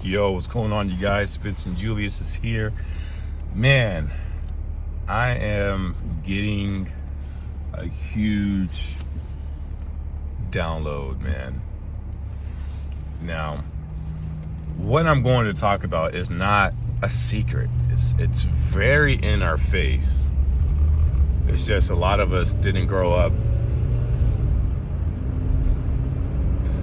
Yo, what's going on, you guys? Fitz and Julius is here. Man, I am getting a huge download, man. Now, what I'm going to talk about is not a secret. It's very in our face. It's just a lot of us didn't grow up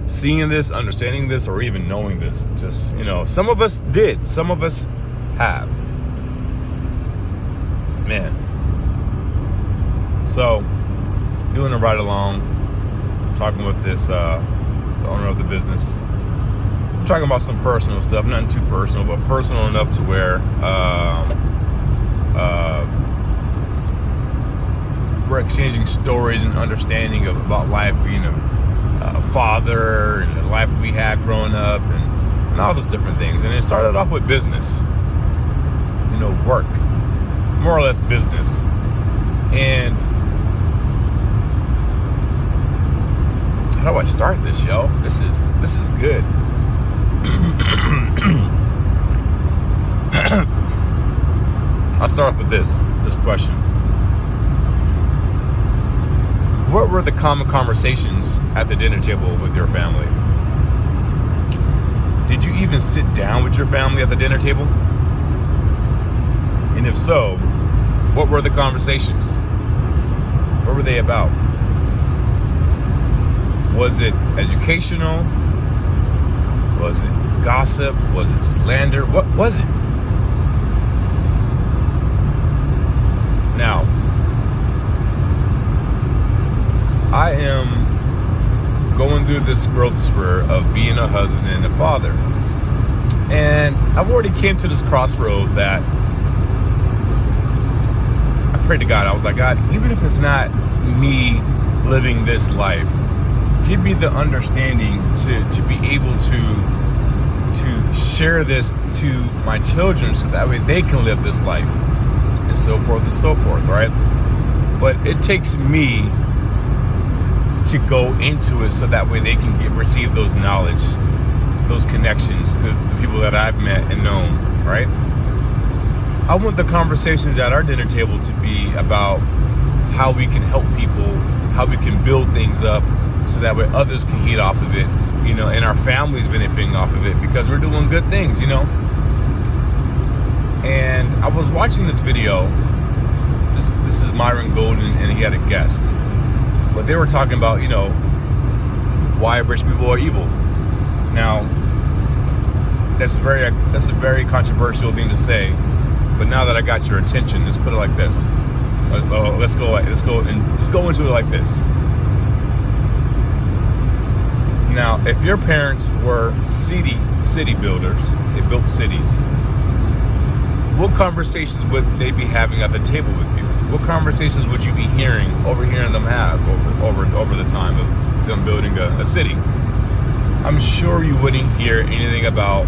seeing this, understanding this, or even knowing this. Just, some of us did. Some of us have. Man. So, doing a ride along, talking with this, the owner of the business. We're talking about some personal stuff, nothing too personal, but personal enough to where we're exchanging stories and understanding about life, being a father and the life we had growing up and all those different things. And it started off with business, work, more or less business. And how do I start this, yo? This is good. I'll start off with this question. What were the common conversations at the dinner table with your family? Did you even sit down with your family at the dinner table? And if so, what were the conversations? What were they about? Was it educational? Was it gossip? Was it slander? What was it? Now, I am going through this growth spur of being a husband and a father. And I've already came to this crossroad that I prayed to God. I was like, God, even if it's not me living this life, give me the understanding to be able to share this to my children so that way they can live this life and so forth, right? But it takes me to go into it so that way they can receive those knowledge, those connections to the people that I've met and known, right? I want the conversations at our dinner table to be about how we can help people, how we can build things up so that way others can eat off of it, and our families benefiting off of it because we're doing good things, And I was watching this video. This is Myron Golden, and he had a guest. But they were talking about, why rich people are evil. Now, that's a very controversial thing to say. But now that I got your attention, let's put it like this. Let's go into it like this. Now, if your parents were city builders, they built cities, what conversations would they be having at the table with you? What conversations would you be overhearing them have over the time of them building a city? I'm sure you wouldn't hear anything about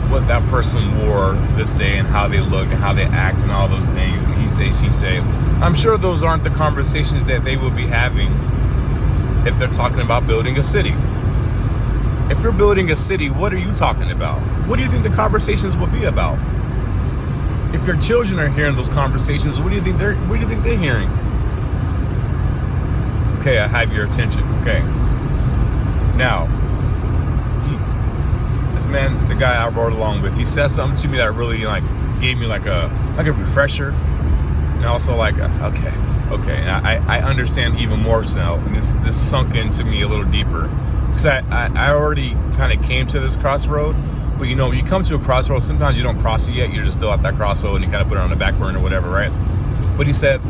what that person wore this day and how they look and how they act and all those things and he say, she say. I'm sure those aren't the conversations that they will be having if they're talking about building a city. If you're building a city, what are you talking about? What do you think the conversations will be about? If your children are hearing those conversations, what do you think they're hearing? Okay, I have your attention. Okay. Now, this man, the guy I rode along with, he said something to me that really gave me like a refresher, and also okay. And I understand even more so, and this sunk into me a little deeper because I already kind of came to this crossroad. But you come to a crossroad, sometimes you don't cross it yet. You're just still at that crossroad and you kind of put it on the back burner or whatever, right? But he said,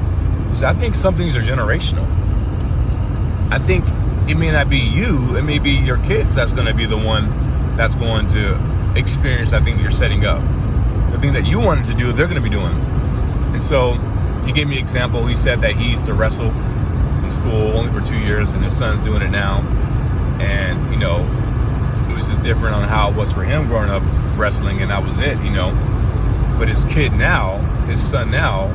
I think some things are generational. I think it may not be you, it may be your kids that's going to be the one that's going to experience that thing that you're setting up. The thing that you wanted to do, they're going to be doing. And so he gave me an example. He said that he used to wrestle in school only for 2 years and his son's doing it now. And, it was just different on how it was for him growing up wrestling, and that was it, But his son now,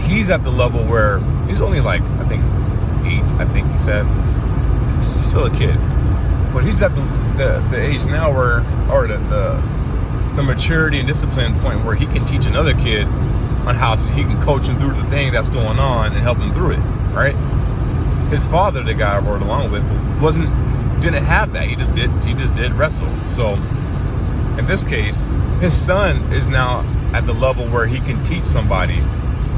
he's at the level where he's only I think 8, I think he said. He's still a kid. But he's at the age now where, or the maturity and discipline point where he can teach another kid on he can coach him through the thing that's going on and help him through it, right? His father, the guy I rode along with, didn't have that. He just did wrestle. So in this case, his son is now at the level where he can teach somebody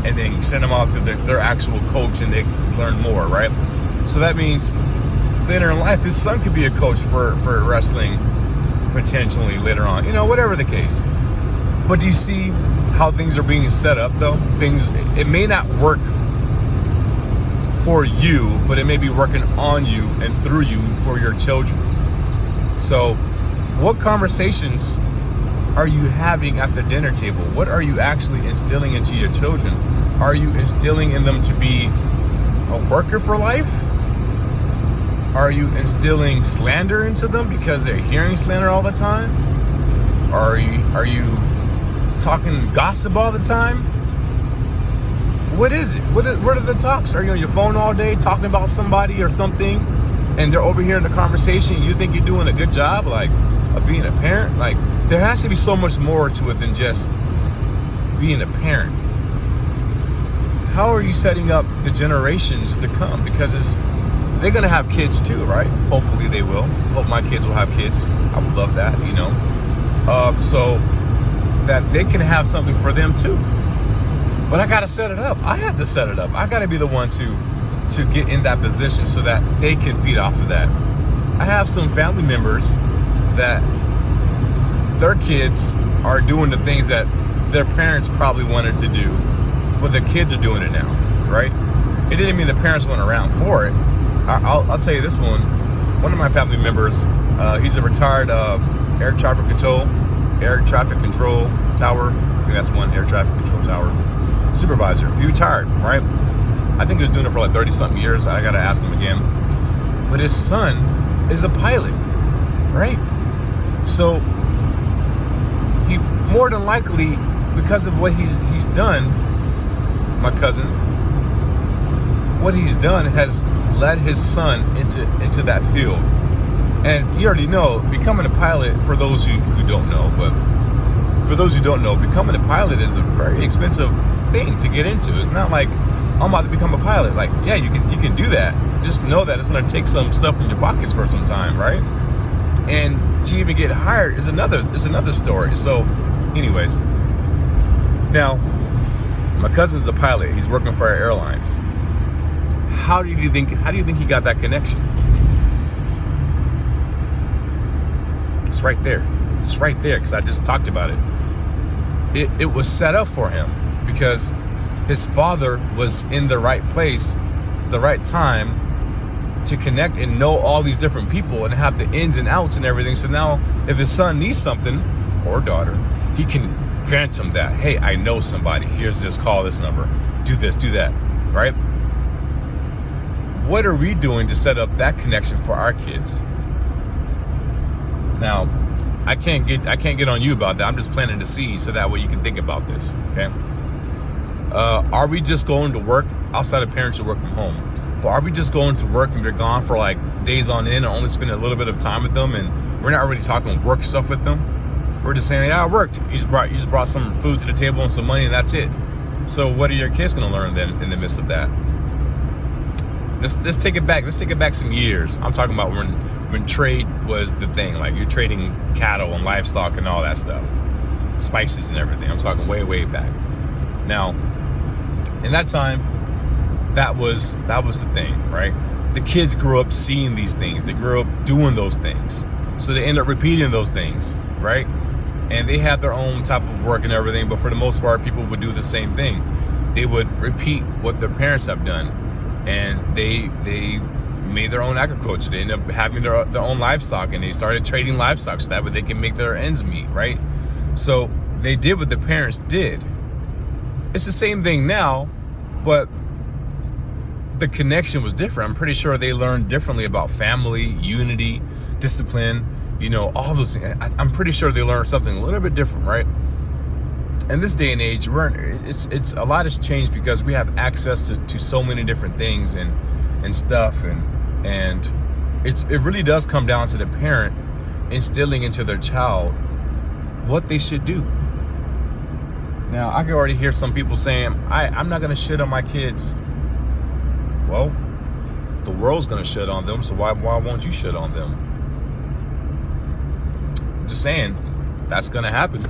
and then send them out to their actual coach and they learn more, right? So that means later in life, his son could be a coach for wrestling potentially later on, whatever the case. But do you see how things are being set up though? It may not work for you, but it may be working on you and through you for your children. So what conversations are you having at the dinner table? What are you actually instilling into your children? Are you instilling in them to be a worker for life? Are you instilling slander into them because they're hearing slander all the time? Are you talking gossip all the time? What is it? What are the talks? Are you on your phone all day talking about somebody or something, and they're overhearing the conversation? You think you're doing a good job, like, of being a parent? Like, there has to be so much more to it than just being a parent. How are you setting up the generations to come? Because they're gonna have kids too, right? Hopefully they will. Hope my kids will have kids. I would love that, so that they can have something for them too. But I gotta set it up. I have to set it up. I gotta be the one to get in that position so that they can feed off of that. I have some family members that their kids are doing the things that their parents probably wanted to do, but their kids are doing it now, right? It didn't mean the parents weren't around for it. I'll tell you this one. One of my family members, he's a retired air traffic control tower. I think that's one, air traffic control tower supervisor. He retired, right? I think he was doing it for like 30-something years. I gotta ask him again. But his son is a pilot, right? So he more than likely, because of what he's done, my cousin, what he's done has led his son into that field. And you already know, becoming a pilot, for those who don't know, but for those who don't know, becoming a pilot is a very expensive thing to get into. It's not like, I'm about to become a pilot. Like, yeah, you can do that. Just know that it's going to take some stuff from your pockets for some time, right? And to even get hired is another story. So anyways, now my cousin's a pilot. He's working for our airlines. How do you think he got that connection? It's right there. It's right there, because I just talked about it. It was set up for him because his father was in the right place, the right time to connect and know all these different people and have the ins and outs and everything. So now if his son needs something, or daughter, he can grant him that. Hey, I know somebody. Here's this, call this number. Do this, do that, right? What are we doing to set up that connection for our kids? Now, I can't get on you about that. I'm just planting the seed so that way you can think about this, okay? Are we just going to work outside of parents who work from home? But are we just going to work and we're gone for like days on end and only spending a little bit of time with them, and we're not really talking work stuff with them? We're just saying, yeah, I worked. You just brought some food to the table and some money, and that's it. So what are your kids going to learn then in the midst of that? Let's take it back. Let's take it back some years. I'm talking about when trade was the thing. Like, you're trading cattle and livestock and all that stuff, spices and everything. I'm talking way back. Now, in that time, that was the thing, right? The kids grew up seeing these things. They grew up doing those things. So they end up repeating those things, right? And they had their own type of work and everything, but for the most part, people would do the same thing. They would repeat what their parents have done. And they made their own agriculture. They ended up having their own livestock, and they started trading livestock so that way they can make their ends meet, right? So they did what the parents did. It's the same thing now, but the connection was different. I'm pretty sure they learned differently about family, unity, discipline, all those things. I'm pretty sure they learned something a little bit different, right? In this day and age, it's a lot has changed because we have access to so many different things and stuff, and it really does come down to the parent instilling into their child what they should do. Now, I can already hear some people saying, I'm not going to shit on my kids. Well, the world's going to shit on them, so why won't you shit on them? Just saying, that's going to happen.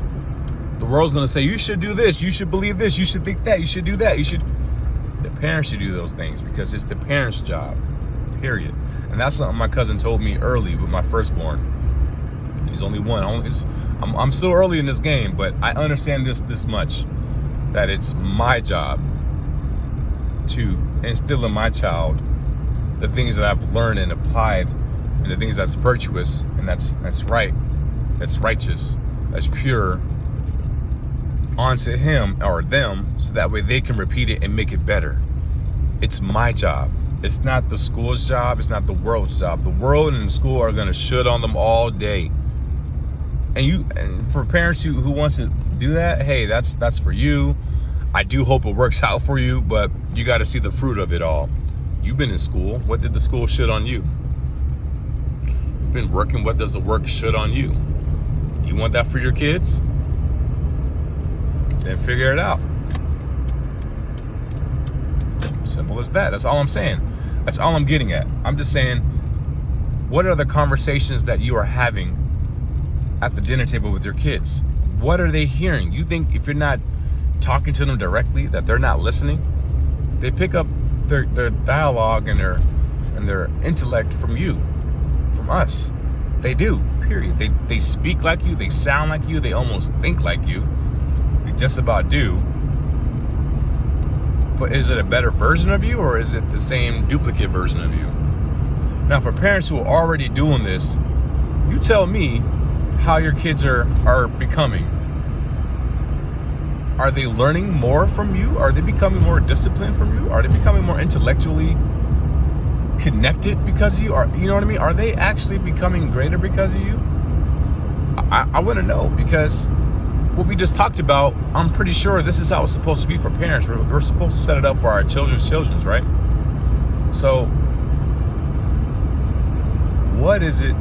The world's going to say, you should do this, you should believe this, you should think that, you should do that, The parents should do those things because it's the parents' job, period. And that's something my cousin told me early with my firstborn. He's only one. I'm still early in this game, but I understand this much, that it's my job to instill in my child the things that I've learned and applied, and the things that's virtuous and that's right, that's righteous, that's pure, onto him or them, so that way they can repeat it and make it better. It's my job. It's not the school's job. It's not the world's job. The world and the school are going to shit on them all day. And for parents who wants to do that, hey, that's for you. I do hope it works out for you, but you got to see the fruit of it all. You've been in school. What did the school shit on you? You've been working. What does the work shit on you? You want that for your kids? Then figure it out. Simple as that. That's all I'm saying. That's all I'm getting at. I'm just saying, what are the conversations that you are having at the dinner table with your kids? What are they hearing? You think if you're not talking to them directly that they're not listening? They pick up their dialogue and their intellect from you, from us. They do, period. They speak like you, they sound like you, they almost think like you. They just about do. But is it a better version of you, or is it the same duplicate version of you? Now, for parents who are already doing this, you tell me how your kids are becoming. Are they learning more from you? Are they becoming more disciplined from you? Are they becoming more intellectually connected because of you? You know what I mean? Are they actually becoming greater because of you? I want to know, because what we just talked about, I'm pretty sure this is how it's supposed to be for parents. We're supposed to set it up for our children's, right? So, what is it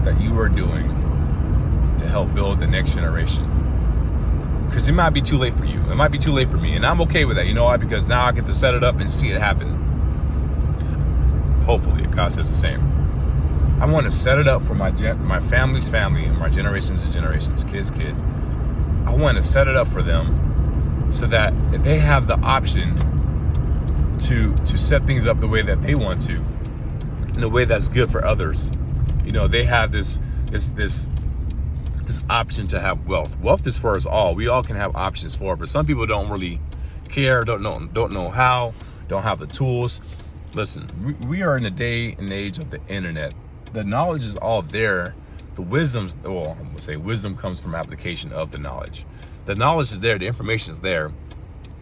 that you are doing to help build the next generation? Because it might be too late for you. It might be too late for me. And I'm okay with that. You know why? Because now I get to set it up and see it happen. Hopefully, God says the same. I want to set it up for my family's family and my generations and generations, kids. I want to set it up for them so that if they have the option to set things up the way that they want to, in a way that's good for others. You know, they have this option to have wealth. Wealth is for us all. We all can have options for it, but some people don't really care, don't know how, don't have the tools. Listen, we are in the day and age of the internet. The knowledge is all there. The wisdom comes from application of the knowledge. The knowledge is there, the information is there.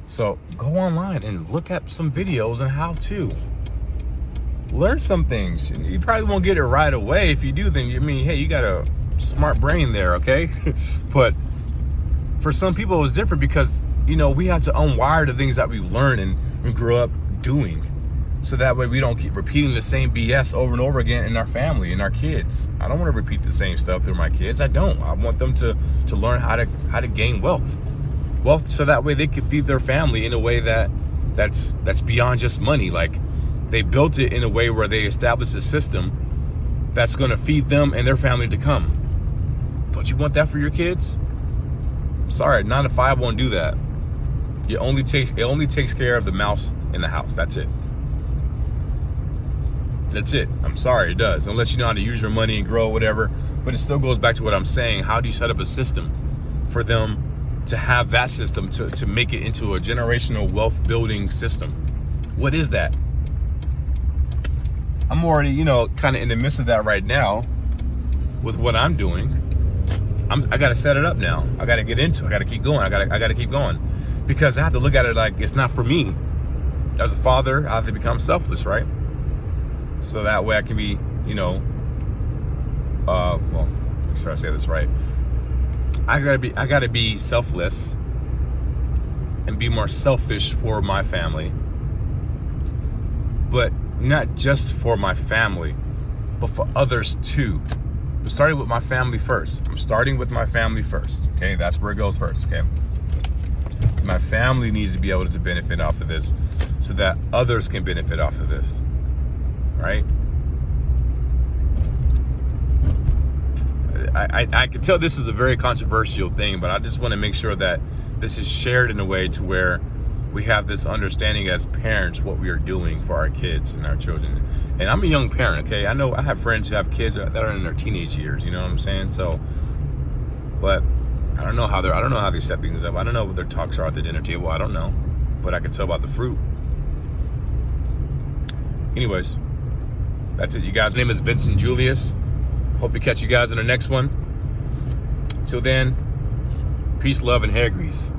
So go online and look at some videos on how to. Learn some things. You probably won't get it right away. If you do, then hey, you got a smart brain there, okay? But for some people, it's different because, we have to unwire the things that we learned and grew up doing. So that way we don't keep repeating the same BS over and over again in our family, in our kids. I don't want to repeat the same stuff through my kids. I don't. I want them to learn how to gain wealth. Wealth so that way they can feed their family in a way that's beyond just money. Like, they built it in a way where they established a system that's going to feed them and their family to come. Don't you want that for your kids? Sorry, 9 to 5 won't do that. It only takes care of the mouse in the house. That's it. That's it. I'm sorry, it does. Unless you know how to use your money and grow, whatever. But it still goes back to what I'm saying. How do you set up a system for them to have that system to make it into a generational wealth building system? What is that? I'm already, kind of in the midst of that right now with what I'm doing. I got to set it up now. I got to get into it. I got to keep going. I got to keep going, because I have to look at it like it's not for me. As a father, I have to become selfless, right? So that way I can be, make sure I say this right. I gotta be selfless and be more selfish for my family. But not just for my family, but for others too. starting with my family first. I'm starting with my family first. Okay, that's where it goes first. Okay, my family needs to be able to benefit off of this, so that others can benefit off of this. Right? I can tell this is a very controversial thing, but I just want to make sure that this is shared in a way to where we have this understanding as parents what we are doing for our kids and our children. And I'm a young parent, okay? I know I have friends who have kids that are in their teenage years, you know what I'm saying? So, but I don't know how they set things up. I don't know what their talks are at the dinner table. I don't know, but I can tell about the fruit. Anyways, that's it, you guys. My name is Vincent Julius. Hope to catch you guys in the next one. Until then, peace, love, and hair grease.